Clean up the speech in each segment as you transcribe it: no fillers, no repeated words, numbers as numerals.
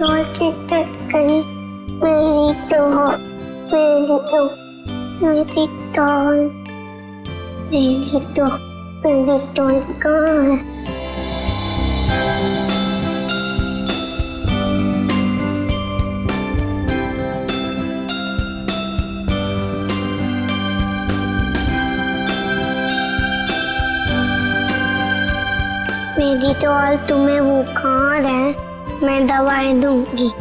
Doll के टट गई। मेरी डॉल, मेरी डॉल, मेरी डॉल, मेरी डॉल, मेरी डॉल कहाँ है? मेरी डॉल, तुम्हें बुखार है, मैं दवाई दूंगी।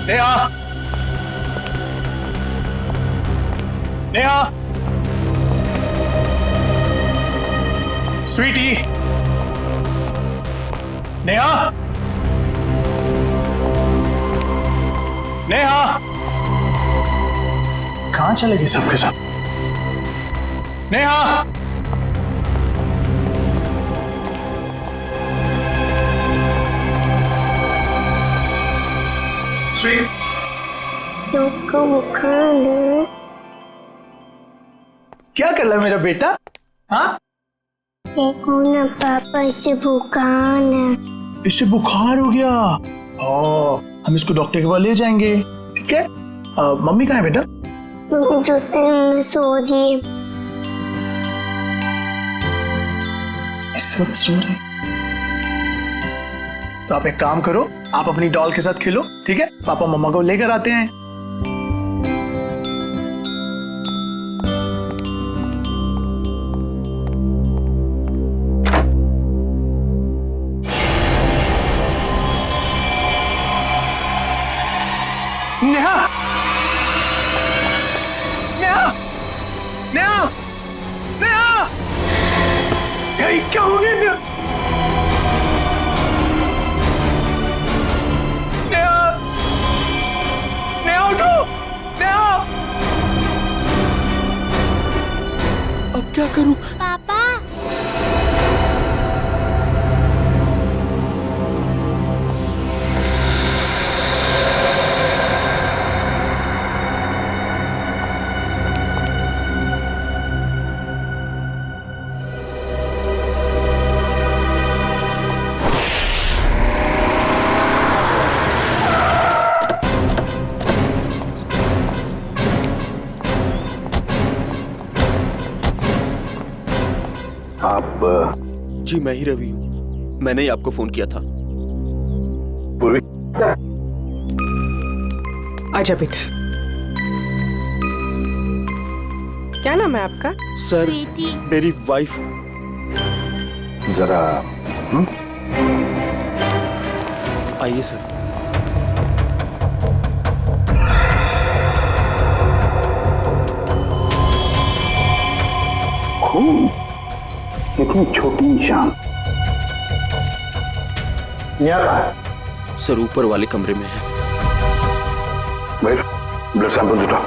नेहा, नेहा, स्वीटी, नेहा, नेहा, कहां चले गए सबके सब? नेहा, को बुखार है। क्या कर रहा है मेरा बेटा? हाँ, देखो ना पापा, इसे बुखार है। इससे बुखार हो गया। हम इसको डॉक्टर के पास ले जाएंगे, ठीक है? मम्मी कहाँ है बेटा? में सो रही है। इस वक्त सो रही? तो आप एक काम करो, आप अपनी डॉल के साथ खेलो, ठीक है? पापा मम्मा को लेकर आते हैं। नेहा, नेहा, नेहा, नेहा, ये क्या हो गया नेहा? नेहा, नेहा उठो, नेहा। अब क्या करूं? पापा, आप? जी मैं ही रवि हूँ, मैंने ही आपको फोन किया था। पूर्वी, आजा बेटा। क्या नाम है आपका? सर, मेरी वाइफ। जरा आइए सर। खून, इतनी छोटी निशान यहाँ कहाँ है? सर ऊपर वाले कमरे में है। भाई, ब्लड सैंपल उठाओ।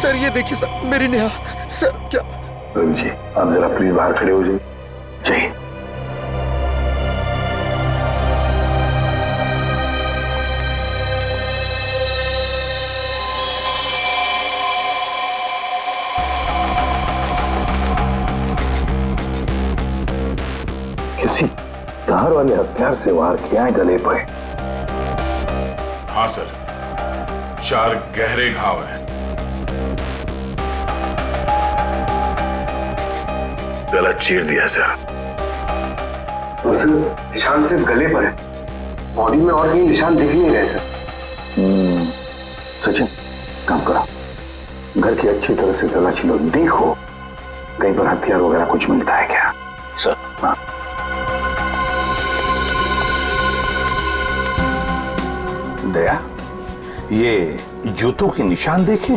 सर ये देखिए सर, मेरी नेहा। सर क्या? रवि जी, आप जरा प्लीज बाहर खड़े हो जाइए। चाहिए किसी धार वाले हथियार से वार किया है गले पे। हाँ सर, 4 गहरे घाव हैं। गला चीर दिया सर। सर, निशान सिर्फ गले पर है, बॉडी में और कहीं निशान दिख नहीं रहे सर। सचिन, काम करो, घर की अच्छी तरह से तलाशी लो, देखो कहीं पर हथियार वगैरह कुछ मिलता है क्या? सर। हाँ, दया, ये जूतों के निशान देखें,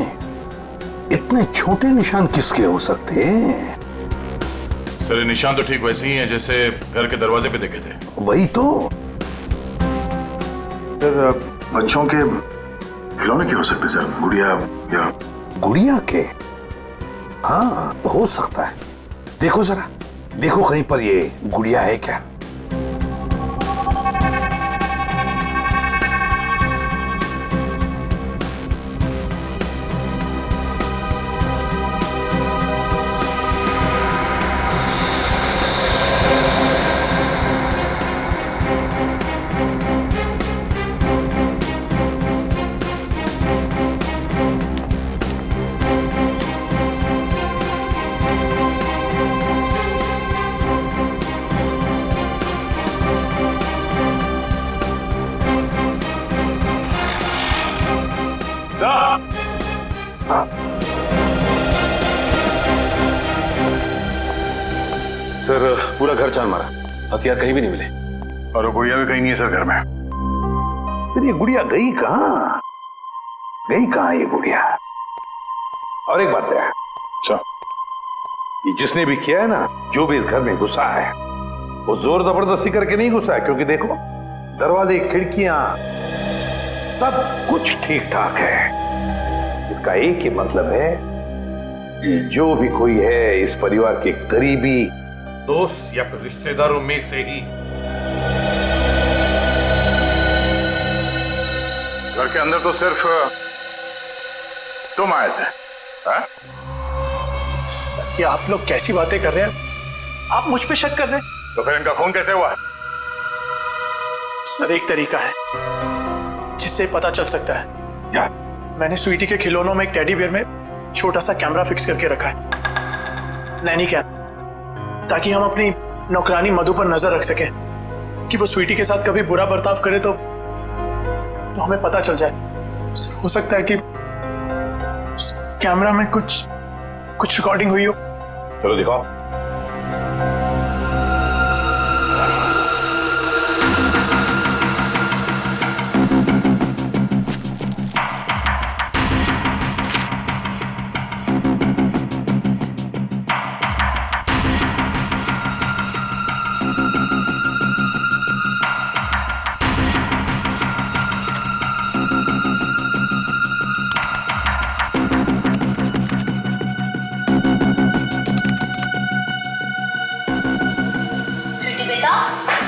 इतने छोटे निशान किसके हो सकते हैं? सर ये निशान तो ठीक वैसे ही है जैसे घर के दरवाजे पे देखे थे। वही तो। सर बच्चों के खिलौने के हो सकते सर, गुड़िया या गुड़िया के? हाँ हो सकता है। देखो जरा, देखो कहीं पर ये गुड़िया है क्या? सर पूरा घर छान मारा, हथियार कहीं भी नहीं मिले और वो गुड़िया भी कहीं नहीं है सर घर में। फिर ये गुड़िया गई कहाँ? गई कहाँ ये गुड़िया? और एक बात है, अच्छा ये जिसने भी किया है ना, जो भी इस घर में घुसा है, वो जोर जबरदस्ती करके नहीं घुसा है, क्योंकि देखो दरवाजे, खिड़कियां सब कुछ ठीक ठाक है। इसका एक ही मतलब है कि जो भी कोई है इस परिवार के करीबी दोस्त या फिर रिश्तेदारों में से ही घर के अंदर तो सिर्फ तुम आए थे। हाँ? सर ये आप लोग कैसी बातें कर रहे हैं? आप मुझ पे शक कर रहे हैं? तो फिर इनका खून कैसे हुआ? सर एक तरीका है जिससे पता चल सकता है। क्या? मैंने स्वीटी के खिलौनों में एक टेडी बियर में छोटा सा कैमरा फिक्स करके रखा है, नैनी कैम, ताकि हम अपनी नौकरानी मधु पर नजर रख सकें कि वो स्वीटी के साथ कभी बुरा बर्ताव करे तो हमें पता चल जाए। सर हो सकता है कि कैमरा में कुछ रिकॉर्डिंग हुई हो। चलो दिखाओ।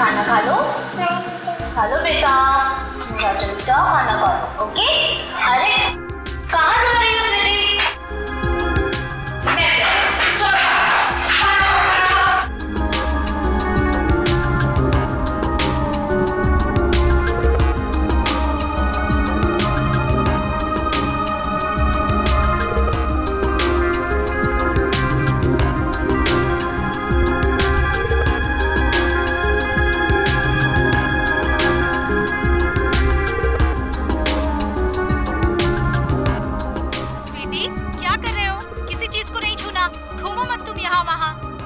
खाना खा लो बेटा, राजा बेटा खाना खा लो। ओके? अरे कहाँ जा रही हो स्वीटी?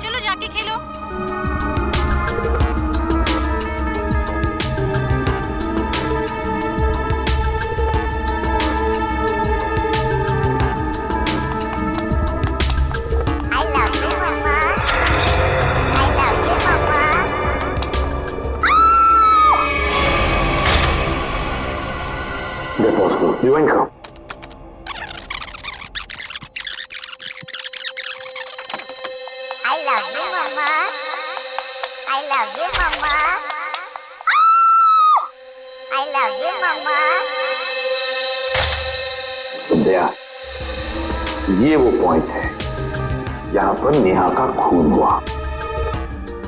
चलो जाके खेलो। देखो उसको रिवाइंड करो। I love you, Mama. I love you, Mama. I love you, Mama. तो दया, ये वो पॉइंट है जहां पर नेहा का खून हुआ।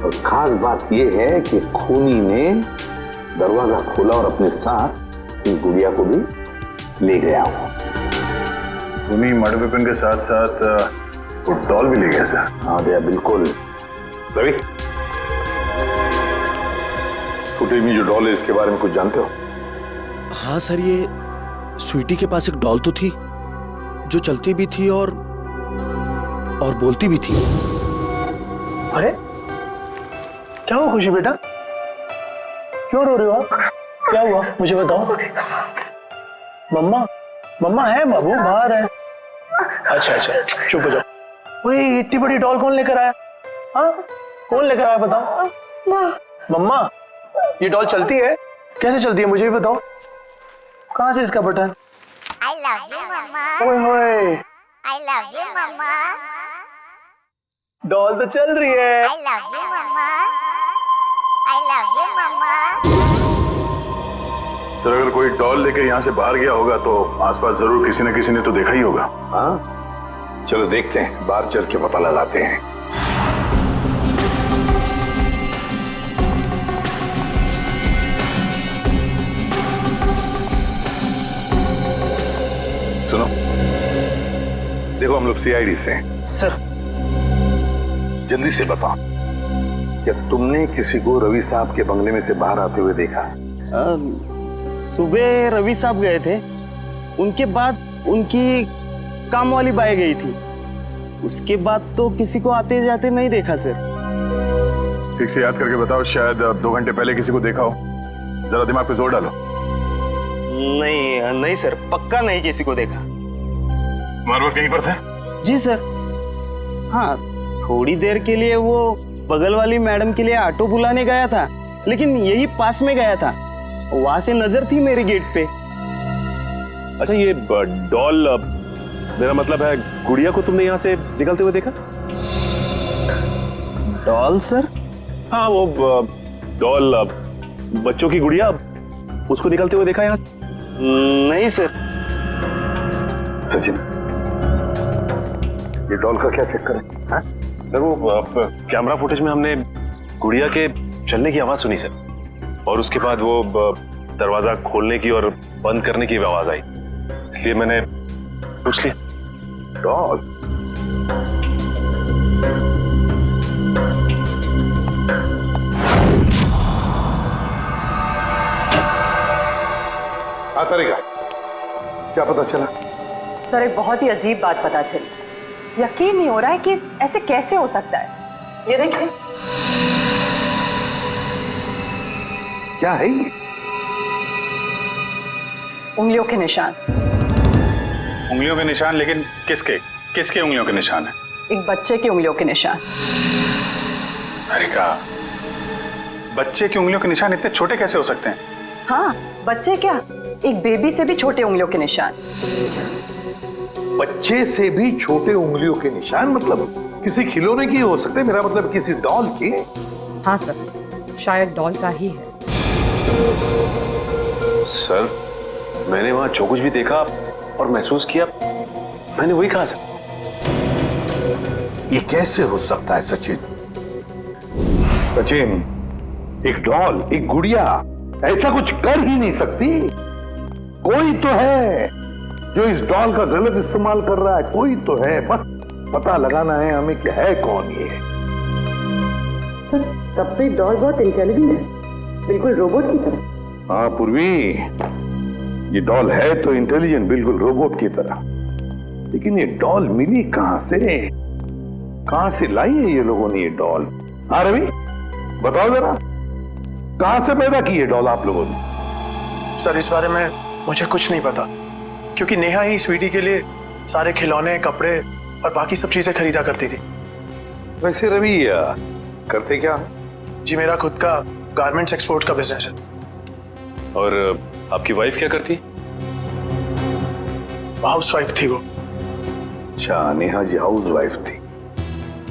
और खास बात ये है कि खूनी ने दरवाजा खोला और अपने साथ इस गुड़िया को भी ले गया हो। खूनी मर्डर वेपन के साथ साथ वो डॉल भी ले गया सर। हाँ दया बिल्कुल। रवि, फुटेज में जो डॉल है इसके बारे में कुछ जानते हो? हाँ सर, ये स्वीटी के पास एक डॉल तो थी जो चलती भी थी और बोलती भी थी। अरे क्या हुआ खुशी बेटा, क्यों रो रहे हो आप? क्या हुआ मुझे बताओ। मम्मा है बाबू, बाहर है। अच्छा अच्छा, चुप हो जाओ। वही इतनी बड़ी डॉल कौन लेकर आया? हाँ, कौन लेकर आया बताओ? मम्मा, ये डॉल चलती है? कैसे चलती है मुझे भी बताओ। कहाँ से इसका button? I love you, Mama. ओए होए, I love you, Mama. Doll तो चल रही है। I love you, Mama. I love you, Mama. Sir अगर कोई डॉल लेके यहाँ से बाहर गया होगा तो आसपास जरूर किसी न किसी ने तो देखा ही होगा। हाँ, चलो देखते हैं, बाहर चल के पता लगाते हैं। सुनो, देखो हम लोग सीआईडी से हैं। सर, जल्दी से बताओ, क्या तुमने किसी को रवि साहब के बंगले में से बाहर आते हुए देखा? सुबह रवि साहब गए थे, उनके बाद उनकी काम वाली बाई गई थी, उसके बाद तो किसी को आते जाते नहीं देखा सर। ठीक से याद करके बताओ, शायद 2 घंटे पहले किसी को देखा हो। जरा दिमाग पे जोर डालो। नहीं सर, पक्का नहीं किसी को देखा। मारवा कहीं पर थे? जी सर, हाँ थोड़ी देर के लिए वो बगल वाली मैडम के लिए ऑटो बुलाने गया था, लेकिन यही पास में गया था, वहां से नजर थी मेरे गेट पे। अच्छा, ये डॉल, मेरा मतलब है गुड़िया को तुमने यहाँ से निकलते हुए देखा? Doll sir? हाँ, वो डॉल, बच्चों की गुड़िया, उसको निकलते हुए देखा यहाँ से? नहीं सर। सचिन, ये डॉल का क्या चक्कर है? हाँ? देखो, कैमरा फुटेज में हमने गुड़िया के चलने की आवाज सुनी सर, और उसके बाद वो दरवाजा खोलने की और बंद करने की भी आवाज आई, इसलिए मैंने पूछ लिया। डॉल? तरीका क्या पता चला? सर, एक बहुत ही अजीब बात पता चली। यकीन नहीं हो रहा है कि ऐसे कैसे हो सकता है। ये देखिए। क्या है ये? उंगलियों के निशान। उंगलियों के निशान? लेकिन किसके उंगलियों के निशान है? एक बच्चे की उंगलियों के निशान। अरे का बच्चे की उंगलियों के निशान इतने छोटे कैसे हो सकते हैं? हाँ, बच्चे क्या, एक बेबी से भी छोटे उंगलियों के निशान। बच्चे से भी छोटे उंगलियों के निशान? मतलब किसी खिलौने की हो सकते हैं, मेरा मतलब किसी डॉल की? हाँ सर, शायद डॉल का ही है। सर, मैंने वहां जो कुछ भी देखा और महसूस किया, मैंने वही कहा सर। ये कैसे हो सकता है सचिन? सचिन, एक डॉल, एक गुड़िया ऐसा कुछ कर ही नहीं सकती। कोई तो है जो इस डॉल का गलत इस्तेमाल कर रहा है, कोई तो है, बस पता लगाना है हमें कि है कौन ये। तब तो डॉल बहुत इंटेलिजेंट है, बिल्कुल रोबोट की तरह। हाँ पूर्वी, ये डॉल है तो इंटेलिजेंट, बिल्कुल रोबोट की तरह, लेकिन ये डॉल मिली कहां से? कहां से लाई है ये लोगों ने ये डॉल? हाँ रवि, बताओ जरा, कहां से पैदा की है डॉल आप लोगों ने? सर, इस बारे में मुझे कुछ नहीं पता, क्योंकि नेहा ही स्वीटी के लिए सारे खिलौने, कपड़े और बाकी सब चीजें खरीदा करती थी। वैसे रवि, करते क्या? जी, मेरा खुद का गारमेंट्स एक्सपोर्ट का बिजनेस है। और आपकी वाइफ क्या करती? हाउस वाइफ थी वो। अच्छा, नेहा जी हाउस वाइफ थी,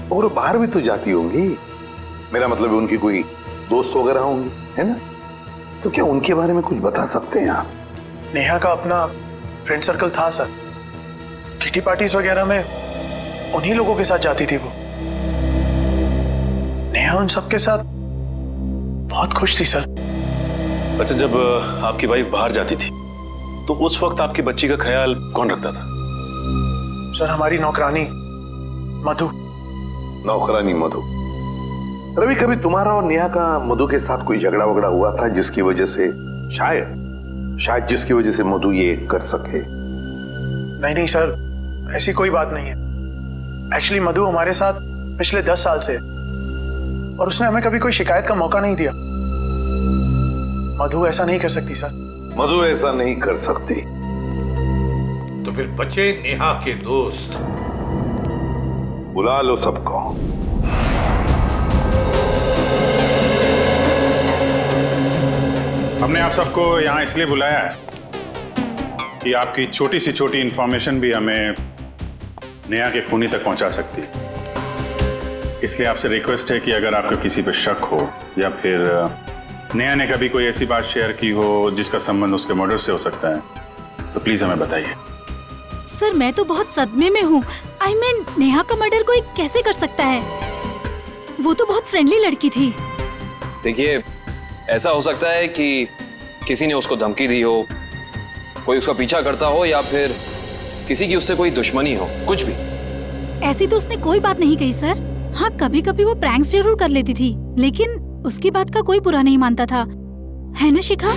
और बाहर भी तो जाती होंगी, मेरा मतलब है उनकी कोई दोस्त वगैरह होंगी, है ना? तो क्या उनके बारे में कुछ बता सकते हैं आप? नेहा का अपना फ्रेंड सर्कल था सर, किटी पार्टीज वगैरह में उन्हीं लोगों के साथ जाती थी वो। नेहा उन सबके साथ बहुत खुश थी सर। अच्छा, जब आपकी वाइफ बाहर जाती थी तो उस वक्त आपकी बच्ची का ख्याल कौन रखता था? सर, हमारी नौकरानी मधु। नौकरानी मधु? रवि, कभी तुम्हारा और नेहा का मधु के साथ कोई झगड़ा वगड़ा हुआ था जिसकी वजह से शायद जिसकी वजह से मधु ये कर सके? नहीं सर, ऐसी कोई बात नहीं है। एक्चुअली मधु हमारे साथ पिछले 10 साल से है, और उसने हमें कभी कोई शिकायत का मौका नहीं दिया। मधु ऐसा नहीं कर सकती सर। मधु ऐसा नहीं कर सकती? तो फिर बचे नेहा के दोस्त। बुला लो सबको। हमने आप सबको यहाँ इसलिए बुलाया है कि आपकी छोटी से छोटी इंफॉर्मेशन भी हमें नेहा के खूनी तक पहुंचा सकती है। इसलिए आपसे रिक्वेस्ट है कि अगर आपको किसी पर शक हो या फिर नेहा ने कभी कोई ऐसी बात शेयर की हो जिसका संबंध उसके मर्डर से हो सकता है, तो प्लीज हमें बताइए। सर मैं तो बहुत सदमे में हूँ। I mean, नेहा का मर्डर कोई कैसे कर सकता है? वो तो बहुत फ्रेंडली लड़की थी। देखिए, ऐसा हो सकता है कि किसी ने उसको धमकी दी हो, कोई उसका पीछा करता हो, या फिर किसी की उससे कोई दुश्मनी हो, कुछ भी। ऐसी तो उसने कोई बात नहीं कही सर। हाँ, कभी कभी वो प्रैंक्स जरूर कर लेती थी, लेकिन उसकी बात का कोई बुरा नहीं मानता था, है ना शिखा?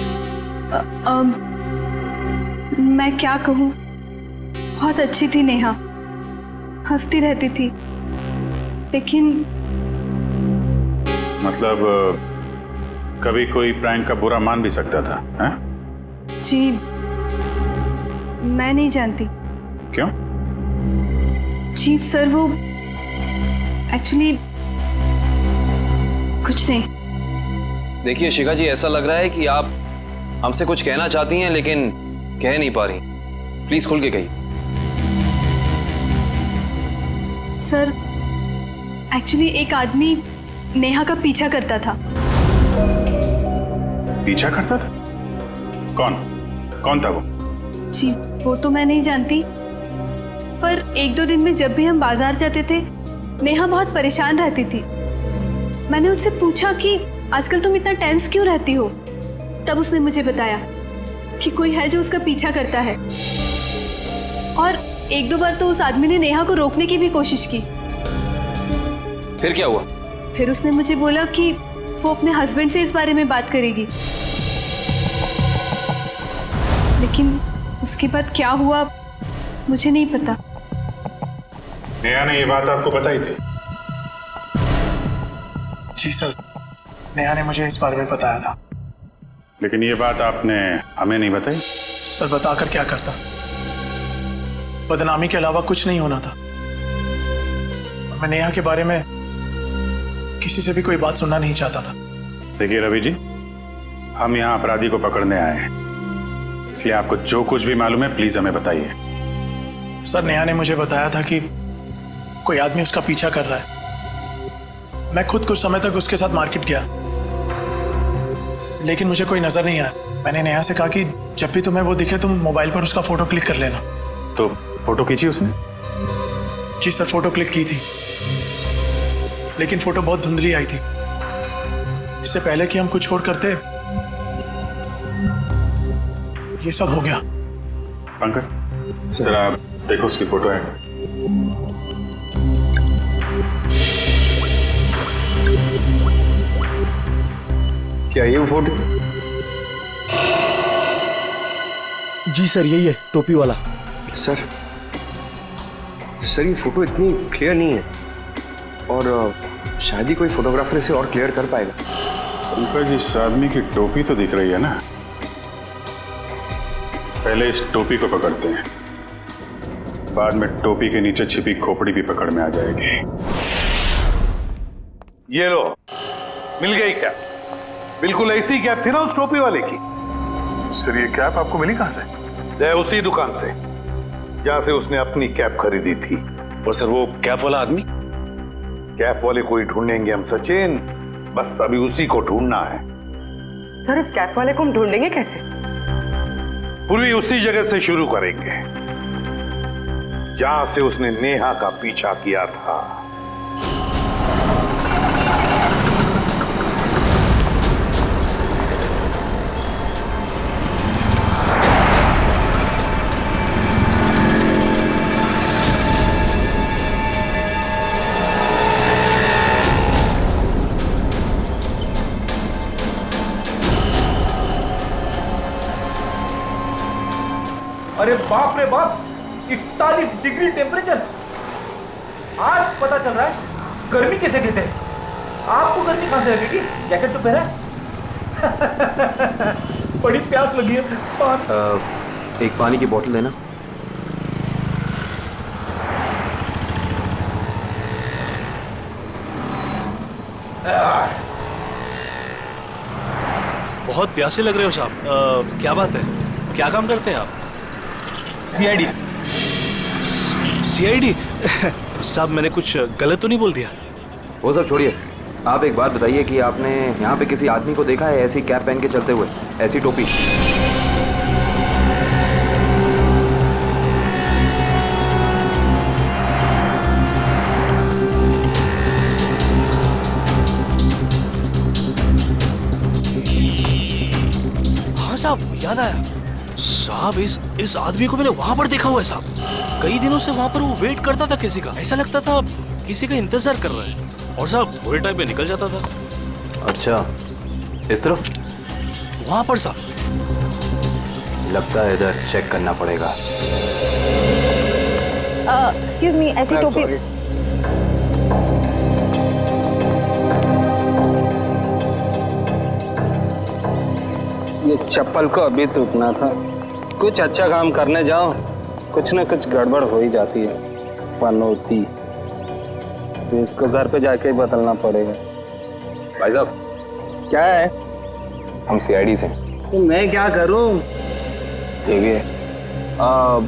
मैं क्या कहूँ, बहुत अच्छी थी नेहा, हंसती रहती थी, लेकिन मतलब कभी कोई प्रैंक का बुरा मान भी सकता था, हैं? जी मैं नहीं जानती। क्यों? जी सर, वो एक्चुअली कुछ नहीं। देखिए शिखा जी, ऐसा लग रहा है कि आप हमसे कुछ कहना चाहती हैं लेकिन कह नहीं पा रही। प्लीज खुल के कहिए। सर एक्चुअली एक आदमी नेहा का पीछा करता था। पीछा करता था? कौन? कौन था वो? जी वो तो मैं नहीं जानती, पर एक दो दिन में जब भी हम बाजार जाते थे नेहा बहुत परेशान रहती थी। मैंने उससे पूछा कि आजकल तुम इतना टेंस क्यों रहती हो, तब उसने मुझे बताया कि कोई है जो उसका पीछा करता है, और एक दो बार तो उस आदमी ने नेहा को रोकने की भी कोशिश की। फिर क्या हुआ? फिर उसने मुझे बोला कि वो अपने हस्बैंड से इस बारे में बात करेगी, लेकिन उसके बाद क्या हुआ मुझे नहीं पता। नेहा ने ये बात आपको बताई थी? जी सर, नेहा ने मुझे इस बारे में बताया था। लेकिन ये बात आपने हमें नहीं बताई? सर बताकर क्या करता, बदनामी के अलावा कुछ नहीं होना था। मैं नेहा के बारे में किसी से भी कोई बात सुनना नहीं चाहता था। देखिए रवि जी, हम यहाँ अपराधी को पकड़ने आए हैं, इसलिए आपको जो कुछ भी मालूम है प्लीज हमें बताइए। सर नेहा ने मुझे बताया था कि कोई आदमी उसका पीछा कर रहा है। मैं खुद कुछ समय तक उसके साथ मार्केट गया, लेकिन मुझे कोई नजर नहीं आया। मैंने नेहा से कहा कि जब भी तुम्हें वो दिखे तुम मोबाइल पर उसका फोटो क्लिक कर लेना। तो फोटो खींची उसने? जी सर, फोटो क्लिक की थी, लेकिन फोटो बहुत धुंधली आई थी। इससे पहले कि हम कुछ और करते ये सब हो गया। पंकज जरा आप देखो उसकी फोटो है। क्या ये वो फोटो? जी सर यही है, टोपी वाला। सर ये फोटो इतनी क्लियर नहीं है, और शायद ही कोई फोटोग्राफर इसे और क्लियर कर पाएगा। पंकज, इस आदमी की टोपी तो दिख रही है ना? पहले इस टोपी को पकड़ते हैं, बाद में टोपी के नीचे छिपी खोपड़ी भी पकड़ में आ जाएगी। ये लो, मिल गई क्या? बिल्कुल ऐसी कैप थी ना उस टोपी वाले की। सर ये कैप आपको मिली कहां से? उसी दुकान से जहां से उसने अपनी कैप खरीदी थी। और सर वो कैप वाला आदमी? कैप वाले को ही ढूंढेंगे हम सचिन, बस अभी उसी को ढूंढना है। सर इस कैप वाले को हम ढूंढेंगे कैसे? पूरी उसी जगह से शुरू करेंगे जहां से उसने नेहा का पीछा किया था। अरे बाप रे बाप, 41 डिग्री टेम्परेचर। आज पता चल रहा है गर्मी कैसे देते हैं। आपको गर्मी कहां से लगेगी? जैकेट तो पहना। बड़ी प्यास लगी है। एक पानी की बोतल देना। बहुत प्यासे लग रहे हो साहब। क्या बात है, क्या काम करते हैं आप? सीआईडी। सीआईडी? साहब मैंने कुछ गलत तो नहीं बोल दिया? वो सब छोड़िए, आप एक बात बताइए कि आपने यहाँ पे किसी आदमी को देखा है ऐसी कैप पहन के चलते हुए, ऐसी टोपी? हाँ साहब, याद आया साहब, इस आदमी को मैंने वहां पर देखा हुआ है साहब। कई दिनों से वहां पर वो वेट करता था किसी का, ऐसा लगता था किसी का इंतजार कर रहा है, और साहब थोड़े टाइम पे निकल जाता था। अच्छा, इस तरफ? वहां पर साहब। लगता है इधर चेक करना पड़ेगा। एक्सक्यूज मी, ऐसी टोपी। ये चप्पल को अभी टूटना था। कुछ अच्छा काम करने जाओ, कुछ ना कुछ गड़बड़ हो ही जाती है। पनौती, इसको घर पे जाके बदलना पड़ेगा। भाई साहब, क्या है? हम सीआईडी से। तो मैं क्या करूं? देखिए,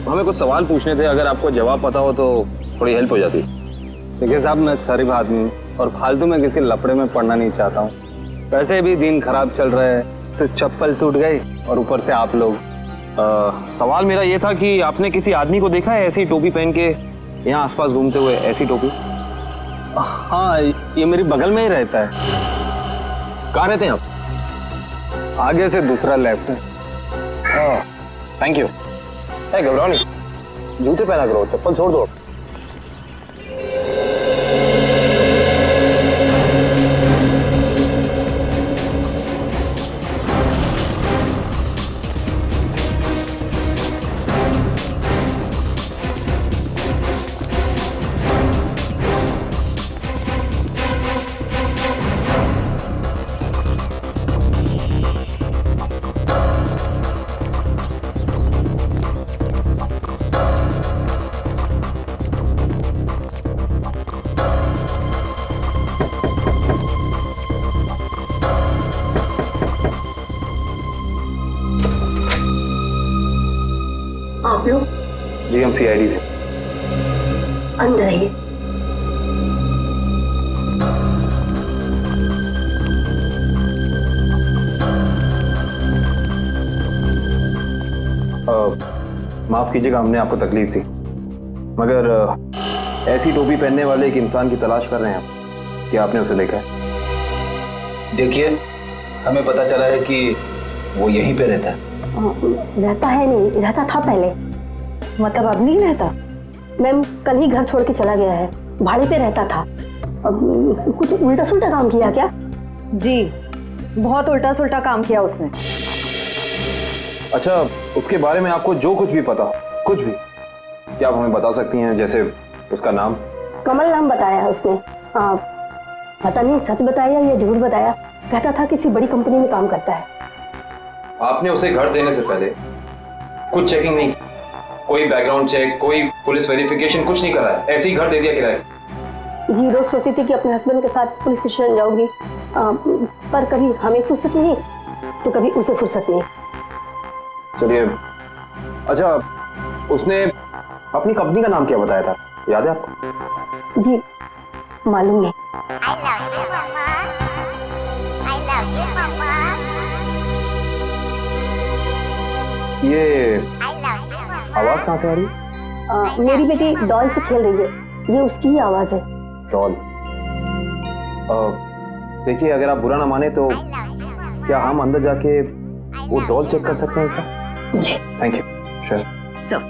हमें कुछ सवाल पूछने थे, अगर आपको जवाब पता हो तो थोड़ी हेल्प हो जाती। देखिए साहब, मैं शरीफ आदमी हूँ और फालतू में किसी लफड़े में पड़ना नहीं चाहता हूँ। वैसे भी दिन खराब चल रहा है, तो चप्पल टूट गई और ऊपर से आप लोग। सवाल मेरा ये था कि आपने किसी आदमी को देखा है ऐसी टोपी पहन के यहाँ आसपास घूमते हुए, ऐसी टोपी? हाँ, ये मेरी बगल में ही रहता है। कहाँ रहते हैं आप? आगे से दूसरा लेफ्ट है। Thank you. घबराओ नहीं, जूते पहना करो, चप्पल छोड़ दो। आप लोग? जी, हम सीआईडी से। अंदर आइए। माफ कीजिएगा, हमने आपको तकलीफ थी, मगर ऐसी टोपी पहनने वाले एक इंसान की तलाश कर रहे हैं हम। क्या आपने उसे देखा है? देखिए, हमें पता चला है कि वो यहीं पे रहता है। रहता है नहीं, रहता था पहले। मतलब अब नहीं रहता? मैम, कल ही घर छोड़ के चला गया है, भाड़े पे रहता था। अब कुछ उल्टा सुल्टा काम किया क्या? जी, बहुत उल्टा सुल्टा काम किया उसने। अच्छा, उसके बारे में आपको जो कुछ भी पता हो, कुछ भी, क्या आप हमें बता सकती हैं? जैसे उसका नाम? कमल नाम बताया है उसने। पता नहीं सच बताया या झूठ बताया। कहता था किसी बड़ी कंपनी में काम करता है। आपने उसे घर देने से पहले कुछ चेकिंग नहीं, कोई बैकग्राउंड चेक, कोई पुलिस वेरिफिकेशन, कुछ नहीं करा है, ऐसे ही घर दे दिया किराए? जी, रोज सोचती थी कि अपने हस्बैंड के साथ पुलिस स्टेशन जाऊंगी, पर कभी हमें फुर्सत नहीं तो कभी उसे फुर्सत नहीं। चलिए, अच्छा, उसने अपनी कंपनी का नाम क्या बताया था, याद है आपको? जी, मालूम नहीं। ये आवाज कहाँ से आ रही है? मेरी बेटी डॉल से खेल रही है, ये उसकी ही आवाज है। डॉल? देखिए, अगर आप बुरा ना माने तो क्या हम अंदर जाके वो डॉल चेक कर सकते हैं क्या? जी, थैंक यू। Sure sir.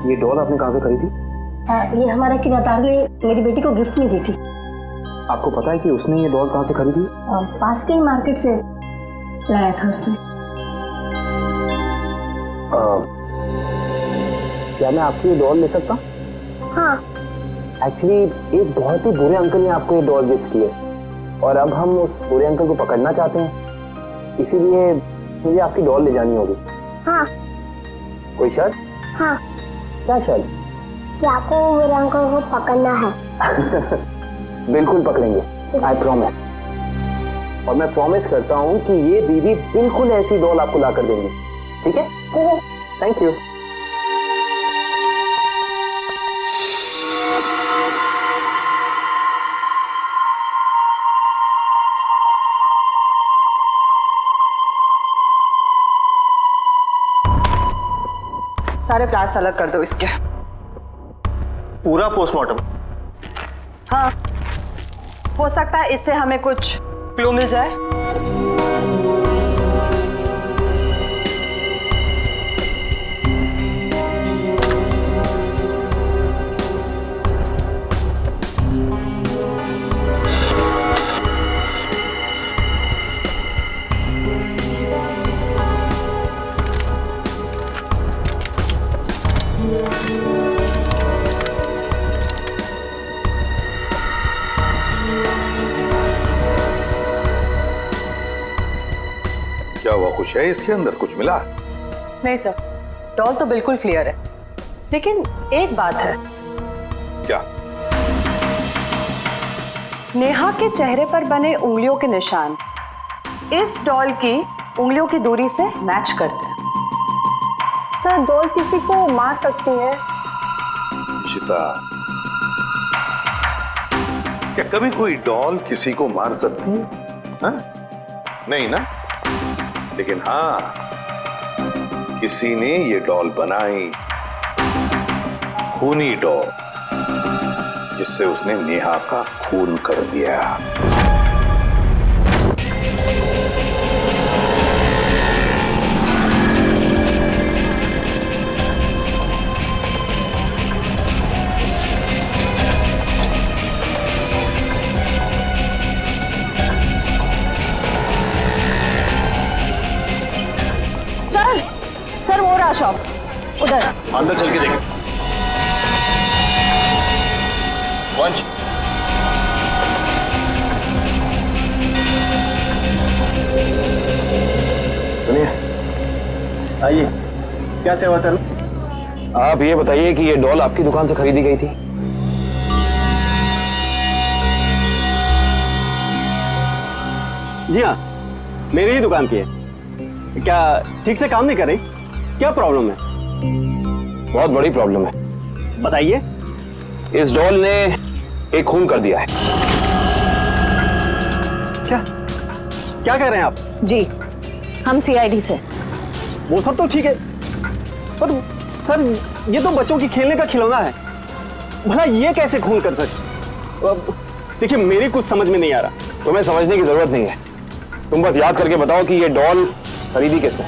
ये डॉल आपने कहाँ से खरीदी? ये हमारा किराएदार ने मेरी बेटी को गिफ्ट में दी थी। आपको पता है कि उसने ये डॉल कहाँ से खरीदी? पास के ही मार्केट से लाया था उसने। क्या मैं आपकी ये डॉल ले सकता हूँ? हाँ। एक्चुअली एक बहुत ही बुरे अंकल ने आपको ये डॉल गिफ्ट की है और अब हम उस बुरे अंकल को पकड़ना चाहते हैं, इसीलिए मुझे आपकी डॉल ले जानी होगी। हाँ कोई शर्त? हाँ। क्या शर्त? कि आपको बुरांकों को पकड़ना है। बिल्कुल पकड़ेंगे, आई प्रॉमिस। और मैं प्रॉमिस करता हूँ कि ये दीदी बिल्कुल ऐसी डॉल आपको ला कर देंगी, ठीक है? Thank you. सारे प्लान्स अलग कर दो इसके। पूरा पोस्टमार्टम? हाँ, हो सकता है इससे हमें कुछ क्लू मिल जाए। क्या हुआ, कुछ है इसके अंदर, कुछ मिला? नहीं सर, डॉल तो बिल्कुल क्लियर है, लेकिन एक बात है। क्या? नेहा के चेहरे पर बने उंगलियों के निशान इस डॉल की उंगलियों की दूरी से मैच करते हैं। सर, डॉल किसी को मार सकती है? इशिता, क्या कभी कोई डॉल किसी को मार सकती है? हाँ? नहीं ना? लेकिन हाँ, किसी ने ये डॉल बनाई, खूनी डॉल, जिससे उसने नेहा का खून कर दिया। सर वो रहा शॉप उधर। अंदर चल के देखें। वंश, सुनिए, आइए, क्या सेवा करूं? आप ये बताइए कि ये डॉल आपकी दुकान से खरीदी गई थी? जी हाँ, मेरी ही दुकान की है। क्या ठीक से काम नहीं कर रही? क्या प्रॉब्लम है? बहुत बड़ी प्रॉब्लम है। बताइए। इस डॉल ने एक खून कर दिया है। क्या क्या कह रहे हैं आप? जी, हम सीआईडी से। वो सब तो ठीक है, पर सर ये तो बच्चों की खेलने का खिलौना है, भला ये कैसे खून कर सकते? देखिए, मेरी कुछ समझ में नहीं आ रहा। तुम्हें समझने की जरूरत नहीं है, तुम बस याद करके बताओ कि ये डॉल खरीदी किसने?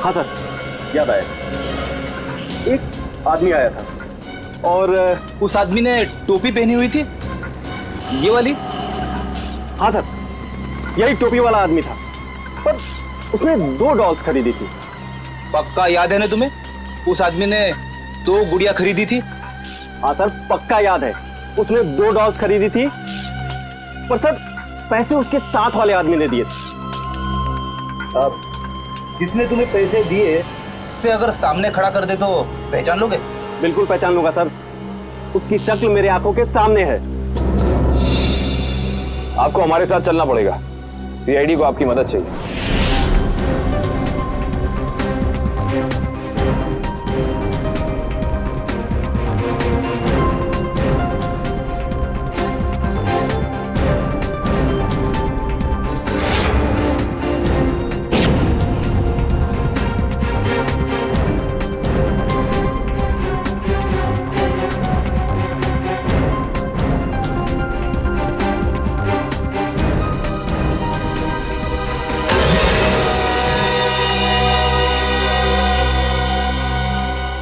हाँ सर, याद आया। एक आदमी आया था और उस आदमी ने टोपी पहनी हुई थी, ये वाली? हाँ सर, यही टोपी वाला आदमी था, पर उसने 2 डॉल्स खरीदी थी। पक्का याद है ना तुम्हें? उस आदमी ने 2 गुड़िया खरीदी थी? हाँ सर, पक्का याद है, उसने 2 डॉल्स खरीदी थी, पर सर पैसे उसके साथ वाले आदमी ने दिए थे। जिसने तुम्हें पैसे दिए से अगर सामने खड़ा कर दे तो पहचान लोगे? बिल्कुल पहचान लूंगा सर, उसकी शक्ल मेरे आंखों के सामने है। आपको हमारे साथ चलना पड़ेगा, सीआईडी को आपकी मदद चाहिए।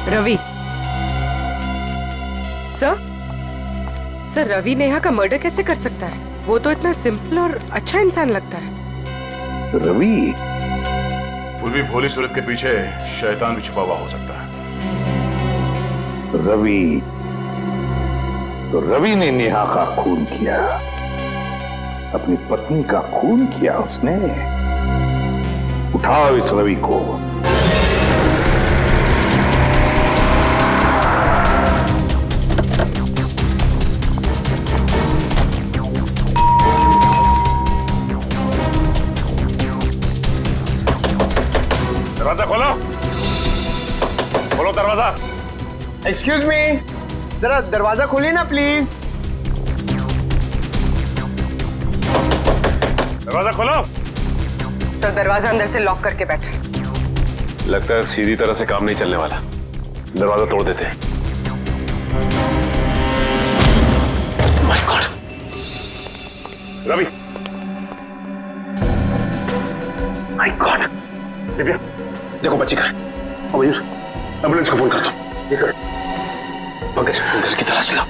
रवि सर, रवि नेहा का मर्डर कैसे कर सकता है? वो तो इतना सिंपल और अच्छा इंसान लगता है। रवि? पूर्वी भोली सूरत के पीछे शैतान भी छुपा हुआ हो सकता है। रवि, तो रवि ने नेहा का खून किया। अपनी पत्नी का खून किया उसने। उठाओ इस रवि को। दरवाजा खोलो, खोलो दरवाजा। एक्सक्यूज मी, जरा दरवाजा खोलिए ना प्लीज। दरवाजा खोलो। सर दरवाजा अंदर से लॉक करके बैठे। लगता है सीधी तरह से काम नहीं चलने वाला, दरवाजा तोड़ देते हैं। My God, Ravi, my God. Divya देखो बच्ची का है। मयूर एम्बुलेंस को फोन कर दो। जी सर। पंकज घर की तलाश लो।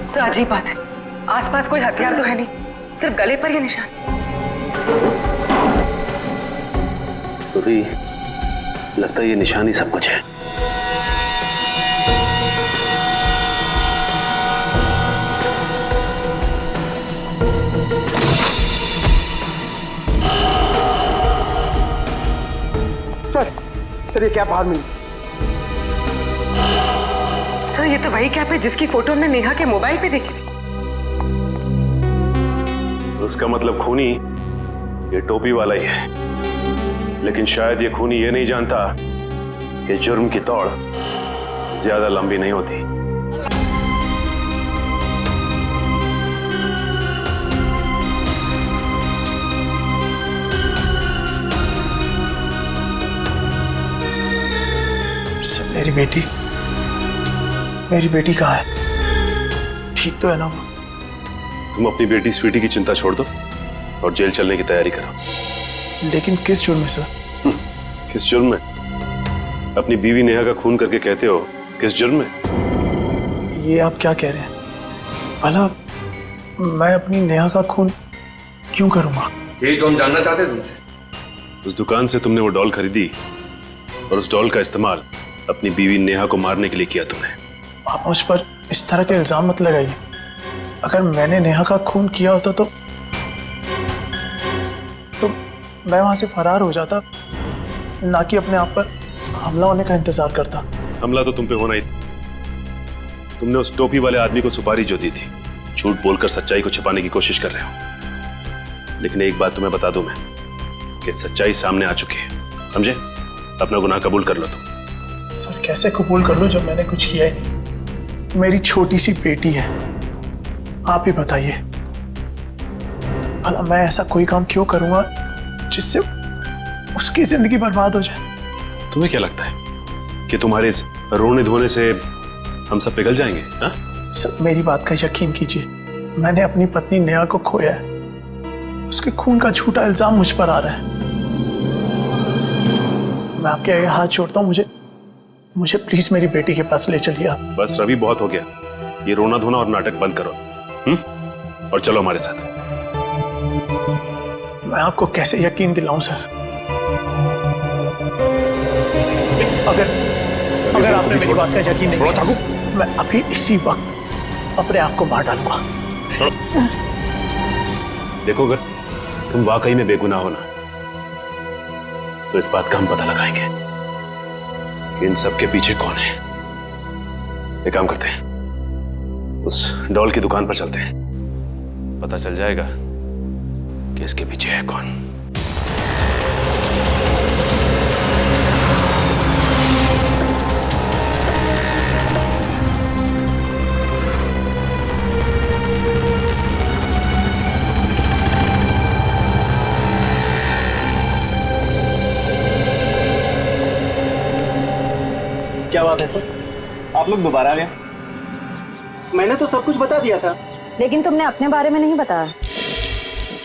सर अजीब बात है, आसपास कोई हथियार तो है नहीं, सिर्फ गले पर ये निशान। तो भी लगता है ये निशान ही सब कुछ है। सर ये कैप बाहर मिली। सर ये तो वही कैप है जिसकी फोटो हमने नेहा के मोबाइल पे देखी थी। उसका मतलब खूनी ये टोपी वाला ही है, लेकिन शायद ये खूनी ये नहीं जानता कि जुर्म की दौड़ ज्यादा लंबी नहीं होती। मेरी बेटी कहाँ है? ठीक तो है ना वो? तुम अपनी बेटी स्वीटी की चिंता छोड़ दो और जेल चलने की तैयारी करो। लेकिन किस जुर्म में सर? किस जुर्म में? अपनी बीवी नेहा का खून करके कहते हो किस जुर्म में? ये आप क्या कह रहे हैं? भला मैं अपनी नेहा का खून क्यों करूंगा? यही तो हम जानना चाहते हैं तुमसे। उस दुकान से तुमने वो डॉल खरीदी और उस डॉल का इस्तेमाल अपनी बीवी नेहा को मारने के लिए किया तुमने। आप मुझ पर इस तरह के इल्जाम मत लगाइए। अगर मैंने नेहा का खून किया होता तो मैं वहां से फरार हो जाता, ना कि अपने आप पर हमला होने का इंतजार करता। हमला तो तुम पे होना ही था। तुमने उस टोपी वाले आदमी को सुपारी जो दी थी, झूठ बोलकर सच्चाई को छिपाने की कोशिश कर रहे हो। लेकिन एक बात तुम्हें बता दूं मैं कि सच्चाई सामने आ चुकी है, समझे? अपना गुनाह कबूल कर लो तुम। सर कैसे कबूल कर लो जब मैंने कुछ किया ही नहीं? मेरी छोटी सी बेटी है, आप ही बताइए। भला मैं ऐसा कोई काम क्यों करूंगा जिससे उसकी जिंदगी बर्बाद हो जाए? तुम्हें क्या लगता है कि तुम्हारे इस रोने धोने से हम सब पिघल जाएंगे? हा? सर मेरी बात का यकीन कीजिए, मैंने अपनी पत्नी नेहा को खोया है। उसके खून का झूठा इल्जाम मुझ पर आ रहा है। मैं आपके आगे हाथ जोड़ता हूँ, मुझे प्लीज मेरी बेटी के पास ले चलिए आप। बस रवि, बहुत हो गया। ये रोना धोना और नाटक बंद करो और चलो हमारे साथ। मैं आपको कैसे यकीन दिलाऊं सर? अगर आपने मेरी बात का यकीन नहीं किया, मैं अभी इसी वक्त अपने आप को मार डालूंगा। देखो अगर तुम वाकई में बेगुनाह हो ना, तो इस बात का हम पता लगाएंगे कि इन सब के पीछे कौन है। एक काम करते हैं, उस डॉल की दुकान पर चलते हैं, पता चल जाएगा कि इसके पीछे है कौन। क्या बात है सर, आप लोग दोबारा आ गए? मैंने तो सब कुछ बता दिया था। लेकिन तुमने अपने बारे में नहीं बताया।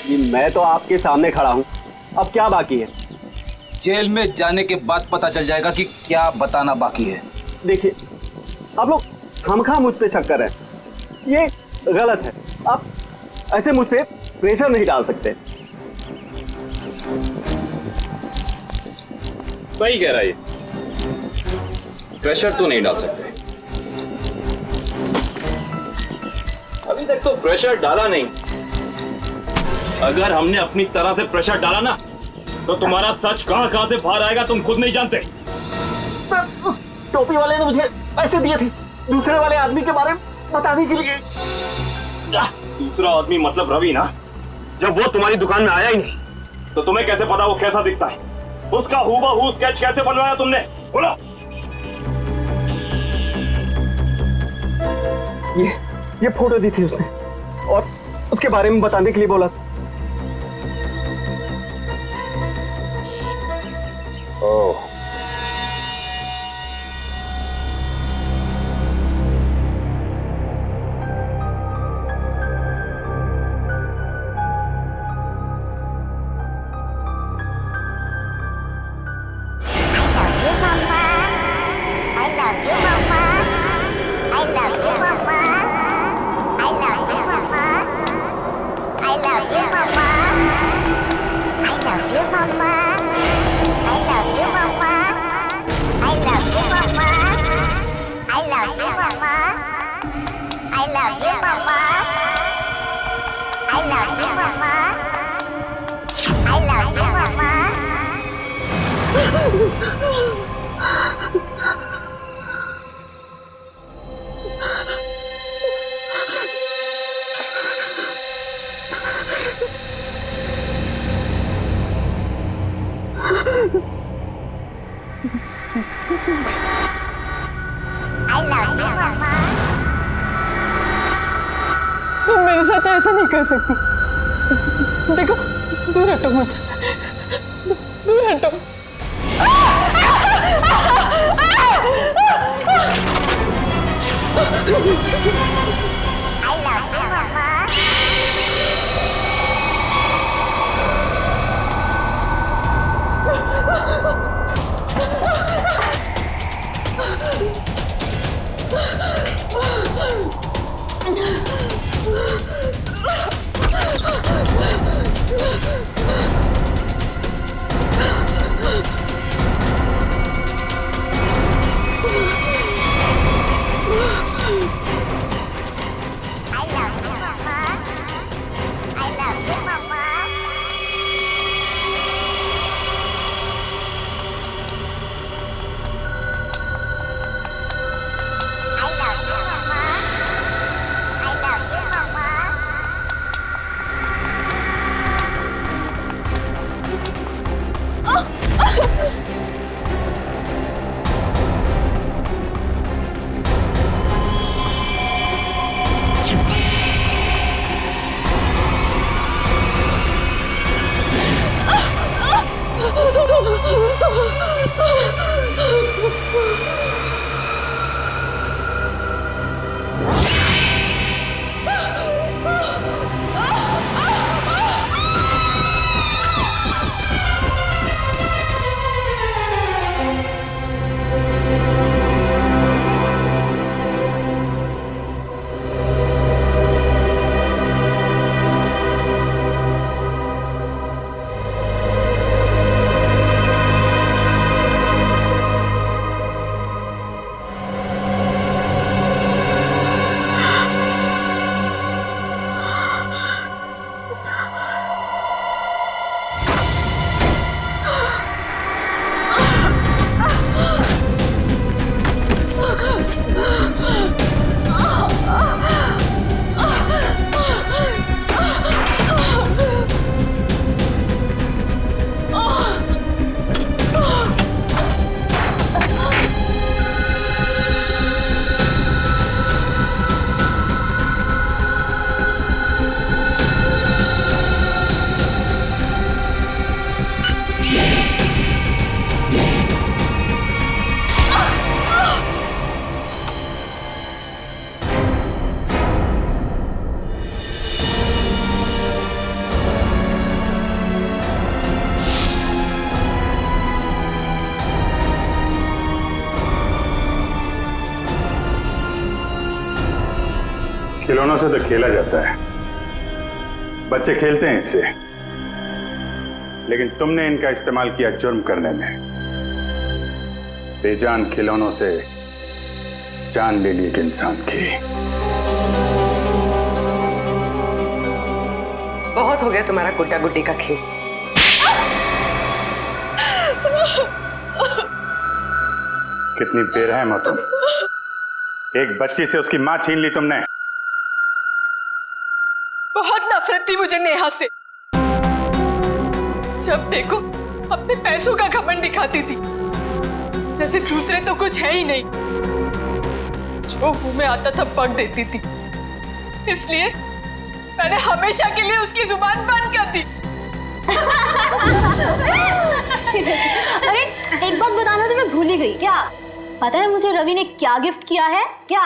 ये मैं तो आपके सामने खड़ा हूँ, अब क्या बाकी है? जेल में जाने के बाद पता चल जाएगा कि क्या बताना बाकी है। देखिए आप लोग खामखा मुझ पे शक कर रहे हैं, ये गलत है। आप ऐसे मुझ पे प्रेशर नहीं डाल सकते। सही कह रहा है, प्रेशर तो नहीं डाल सकते। अभी अभी तक तो प्रेशर डाला नहीं। अगर हमने अपनी तरह से प्रेशर डाला ना तो तुम्हारा सच कहां से बाहर आएगा तुम खुद नहीं जानते। सर, उस टोपी वाले ने मुझे पैसे दिए थे दूसरे वाले आदमी के बारे में बताने के लिए। दूसरा आदमी मतलब रवि ना? जब वो तुम्हारी दुकान में आया ही नहीं तो तुम्हें कैसे पता वो कैसा दिखता है? उसका हूबहू स्केच कैसे बनवाया तुमने? बोलो। ये फोटो दी थी उसने और उसके बारे में बताने के लिए बोला था। ओह, तुम मेरे साथ ऐसा नहीं कर सकती। देखो, दूर हटो मुझसे, दूर हटो। खिलौनों से तो खेला जाता है, बच्चे खेलते हैं इससे, लेकिन तुमने इनका इस्तेमाल किया जुर्म करने में। बेजान खिलौनों से जान ले ली एक इंसान की। बहुत हो गया तुम्हारा गुड्डा गुड्डी का खेल। कितनी बेरहम हो तुम। एक बच्ची से उसकी मां छीन ली तुमने। बहुत नफरत थी मुझे नेहा से। जब देखो अपने पैसों का घमंड दिखाती थी, जैसे दूसरे तो कुछ है ही नहीं। जो मुंह में आता था बक देती थी। इसलिए मैंने हमेशा के लिए उसकी जुबान बंद कर दी। अरे एक बात बताना तो मैं भूल ही गई। क्या पता है मुझे रवि ने क्या गिफ्ट किया है? क्या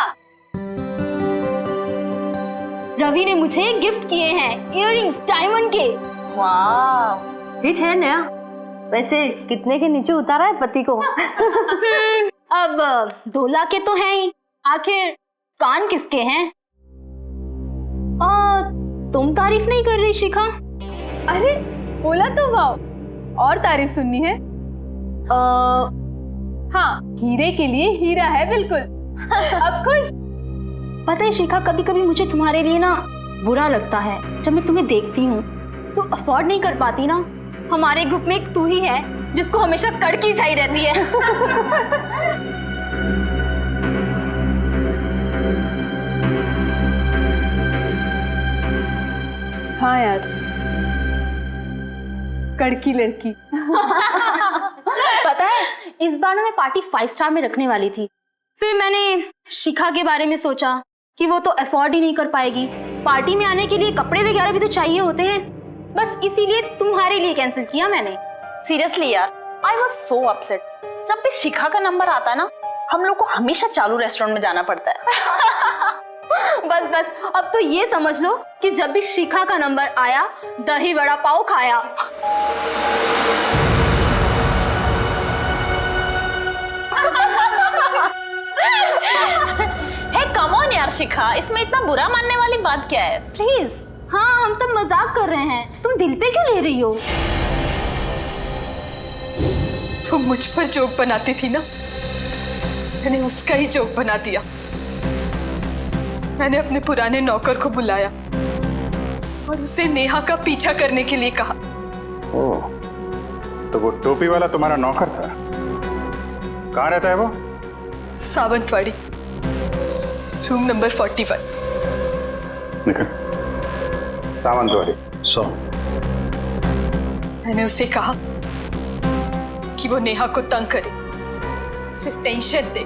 रवि ने मुझे गिफ्ट किए हैं इयररिंग्स डायमंड के। वाह ठीक है नया। वैसे कितने के नीचे उतारा है पति को? अब 2 लाख के तो हैं ही, आखिर कान किसके हैं? तुम तारीफ नहीं कर रही शिखा? अरे बोला तो वाओ, और तारीफ सुननी है? हाँ, हीरे के लिए हीरा है बिल्कुल। अब खुश? पता है शिखा, कभी कभी मुझे तुम्हारे लिए ना बुरा लगता है। जब मैं तुम्हें देखती हूँ, तुम अफोर्ड नहीं कर पाती ना। हमारे ग्रुप में एक तू ही है जिसको हमेशा कड़की चाहिए रहती है। हाँ यार, कड़की लड़की। पता है इस बार ना मैं पार्टी 5 स्टार में रखने वाली थी। फिर मैंने शिखा के बारे में सोचा कि वो तो अफोर्ड ही नहीं कर पाएगी। पार्टी में आने के लिए कपड़े वगैरह भी तो चाहिए होते हैं। बस इसीलिए तुम्हारे लिए कैंसिल किया मैंने। सीरियसली यार, आई वॉज सो अपसेट। जब भी शिखा का नंबर आता ना, हम लोग को हमेशा चालू रेस्टोरेंट में जाना पड़ता है। बस बस अब तो ये समझ लो कि जब भी शिखा का नंबर आया, दही वड़ा पाव खाया। हे कम ऑन यार शिखा, इसमें इतना बुरा मानने वाली बात क्या है? प्लीज। हाँ हम सब मजाक कर रहे हैं, तुम दिल पे क्यों ले रही हो? वो मुझ पर जोक बनाती थी ना, मैंने उसका ही जोक बना दिया। मैंने अपने पुराने नौकर को बुलाया और उसे नेहा का पीछा करने के लिए कहा। ओह, तो वो टोपी वाला तुम्हारा नौकर था? कहाँ रहता है वो? Sawantwadi, room number 41। निकल। सावंतवाड़ी 100। मैंने उसे कहा कि वो नेहा को तंग करे, उसे टेंशन दे,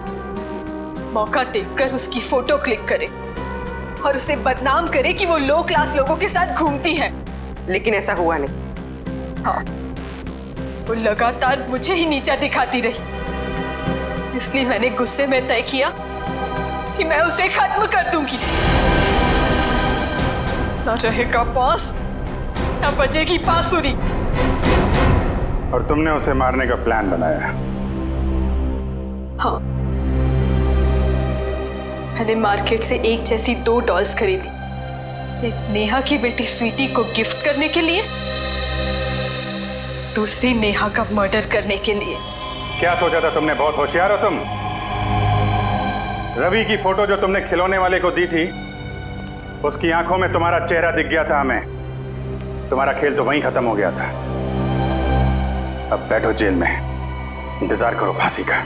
मौका देखकर उसकी फोटो क्लिक करे और उसे बदनाम करे कि वो लो क्लास लोगों के साथ घूमती है। लेकिन ऐसा हुआ नहीं। हाँ, वो लगातार मुझे ही नीचा दिखाती रही। इसलिए मैंने गुस्से में तय किया कि मैं उसे खत्म कर दूंगी। ना रहेगा बॉस, ना बजेगी बांसुरी। और तुमने उसे मारने का प्लान बनाया? हाँ, मैंने मार्केट से एक जैसी 2 डॉल्स खरीदी। एक नेहा की बेटी स्वीटी को गिफ्ट करने के लिए, दूसरी नेहा का मर्डर करने के लिए। क्या सोचा था तुमने? बहुत होशियार हो तुम। रवि की फोटो जो तुमने खिलौने वाले को दी थी, उसकी आंखों में तुम्हारा चेहरा दिख गया था हमें। तुम्हारा खेल तो वहीं खत्म हो गया था। अब बैठो जेल में, इंतजार करो फांसी का।